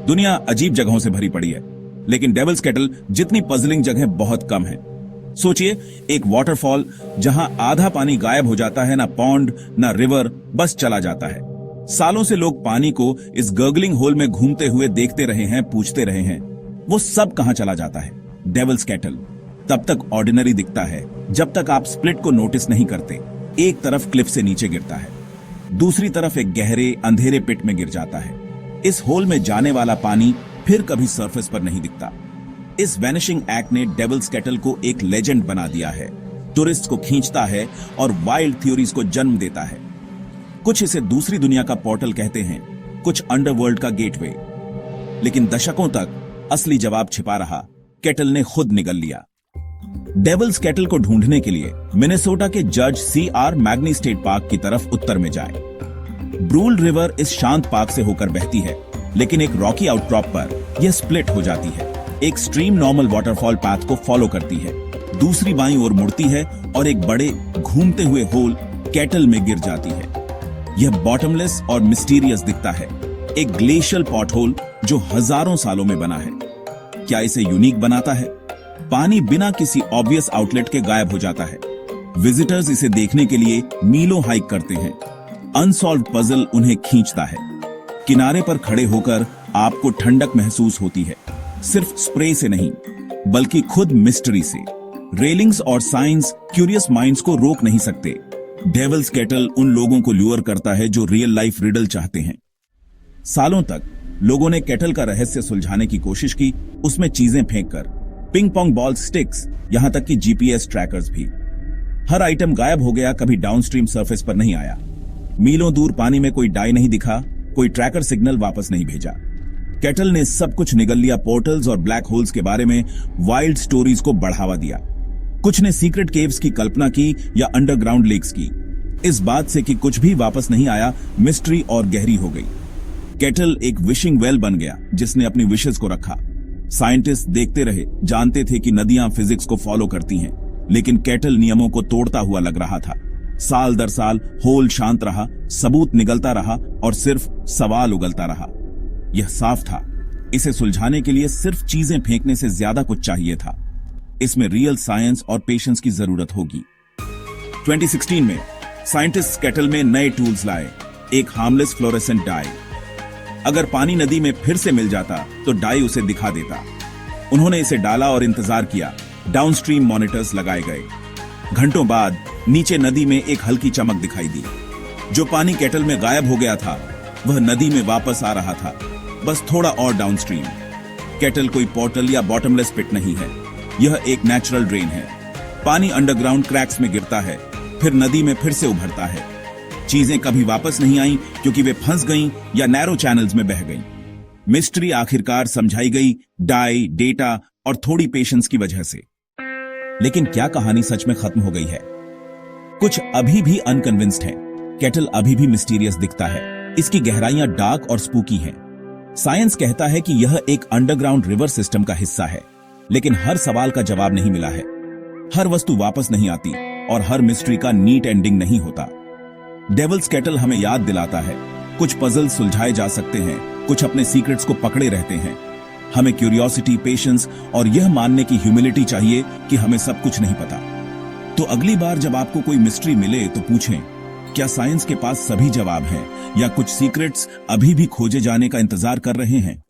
दुनिया अजीब जगहों से भरी पड़ी है, लेकिन डेविल्स केटल जितनी पजलिंग जगह बहुत कम है। सोचिए, एक वाटरफॉल जहां आधा पानी गायब हो जाता है, ना पॉन्ड ना रिवर, बस चला जाता है। सालों से लोग पानी को इस गर्गलिंग होल में घूमते हुए देखते रहे हैं, पूछते रहे हैं, वो सब कहां चला जाता है? डेविल्स केटल तब तक ऑर्डिनरी दिखता है जब तक आप स्प्लिट को नोटिस नहीं करते। एक तरफ क्लिफ से नीचे गिरता है, दूसरी तरफ एक गहरे अंधेरे पिट में गिर जाता है। इस होल में जाने वाला पानी फिर कभी सरफेस पर नहीं दिखता। इस वैनिशिंग एक्ट ने डेविल्स केटल को एक लेजेंड बना दिया है, टूरिस्ट को खींचता है और वाइल्ड थ्योरीज को जन्म देता है। कुछ इसे दूसरी दुनिया का पोर्टल कहते हैं, कुछ अंडरवर्ल्ड का गेटवे। लेकिन दशकों तक असली जवाब छिपा रहा, केटल ने खुद निगल लिया। डेविल्स केटल को ढूंढने के लिए मिनेसोटा के जज C.R. मैग्नी स्टेट पार्क की तरफ उत्तर में जाएं। ब्रूल रिवर इस शांत पार्क से होकर बहती है, लेकिन एक रॉकी आउटक्रॉप पर यह स्प्लिट हो जाती है। एक स्ट्रीम नॉर्मल वाटरफॉल पाथ को फॉलो करती है, दूसरी बाईं ओर मुड़ती है और एक बड़े घूमते हुए होल केटल में गिर जाती है। यह बॉटमलेस और मिस्टीरियस दिखता है, एक ग्लेशियल पॉटहोल जो हजारों सालों में बना है। क्या इसे यूनिक बनाता है? पानी बिना किसी ऑब्वियस आउटलेट के गायब हो जाता है। विजिटर्स इसे देखने के लिए मीलों हाइक करते हैं। अनसॉल्व्ड पजल उन्हें खींचता है। किनारे पर खड़े होकर आपको ठंडक महसूस होती है, सिर्फ स्प्रे से नहीं बल्कि खुद मिस्ट्री से। रेलिंग्स और साइंस क्यूरियस माइंड्स को रोक नहीं सकते। डेविल्स केटल उन लोगों को ल्यूर करता है जो रियल लाइफ रिडल चाहते हैं। सालों तक लोगों ने केटल का रहस्य सुलझाने की कोशिश की, उसमें चीजें फेंककर, पिंग पोंग बॉल, स्टिक्स, यहां तक कि जीपीएस ट्रैकर्स भी। हर आइटम गायब हो गया, कभी डाउनस्ट्रीम सरफेस पर नहीं आया। मीलों दूर पानी में कोई डाई नहीं दिखा, कोई ट्रैकर सिग्नल वापस नहीं भेजा। केटल ने सब कुछ निगल लिया। पोर्टल्स और ब्लैक होल्स के बारे में वाइल्ड स्टोरीज को बढ़ावा दिया। कुछ ने सीक्रेट केव्स की कल्पना की या अंडरग्राउंड लेक्स की। इस बात से कि कुछ भी वापस नहीं आया, मिस्ट्री और गहरी हो गई। केटल एक विशिंग वेल बन गया जिसने अपनी विशेस को रखा। साइंटिस्ट देखते रहे, जानते थे कि नदियां फिजिक्स को फॉलो करती हैं, लेकिन केटल नियमों को तोड़ता हुआ लग रहा था। साल दर साल होल शांत रहा, सबूत निगलता रहा और सिर्फ सवाल उगलता रहा। यह साफ था, इसे सुलझाने के लिए सिर्फ चीजें फेंकने से ज्यादा कुछ चाहिए था। इसमें रियल साइंस और पेशेंस की जरूरत होगी। 2016 में साइंटिस्ट केटल में नए टूल्स लाए, एक हार्मलेस फ्लोरेसेंट डाई। अगर पानी नदी में फिर से मिल जाता तो डाई उसे दिखा देता। उन्होंने इसे डाला और इंतजार किया। डाउनस्ट्रीम मॉनिटर्स लगाए गए। घंटों बाद नीचे नदी में एक हल्की चमक दिखाई दी। जो पानी केटल में गायब हो गया था वह नदी में वापस आ रहा था, बस थोड़ा और डाउनस्ट्रीम। केटल कोई पोर्टल या बॉटमलेस पिट नहीं है, यह एक नेचुरल ड्रेन है। पानी अंडरग्राउंड क्रैक्स में गिरता है, फिर नदी में फिर से उभरता है। चीजें कभी वापस नहीं आईं क्योंकि वे फंस गईं या नैरो चैनल्स में बह गईं। मिस्ट्री आखिरकार समझाई गई, डाई, डेटा और थोड़ी पेशेंस की वजह से। लेकिन क्या कहानी सच में खत्म हो गई है? कुछ अभी भी अनकन्विंस्ड हैं। केटल अभी भी मिस्टीरियस दिखता है, इसकी गहराइयां डार्क और स्पूकी हैं। साइंस कहता है कि यह एक अंडरग्राउंड रिवर सिस्टम का हिस्सा है, लेकिन हर सवाल का जवाब नहीं मिला है। हर वस्तु वापस नहीं आती और हर मिस्ट्री का नीट एंडिंग नहीं होता। डेविल्स केटल हमें याद दिलाता है, कुछ पजल सुलझाए जा सकते हैं, कुछ अपने सीक्रेट्स को पकड़े रहते हैं। हमें क्यूरियोसिटी, पेशेंस और यह मानने की ह्यूमिलिटी चाहिए कि हमें सब कुछ नहीं पता। तो अगली बार जब आपको कोई मिस्ट्री मिले तो पूछें, क्या साइंस के पास सभी जवाब हैं या कुछ सीक्रेट्स अभी भी खोजे जाने का इंतजार कर रहे हैं?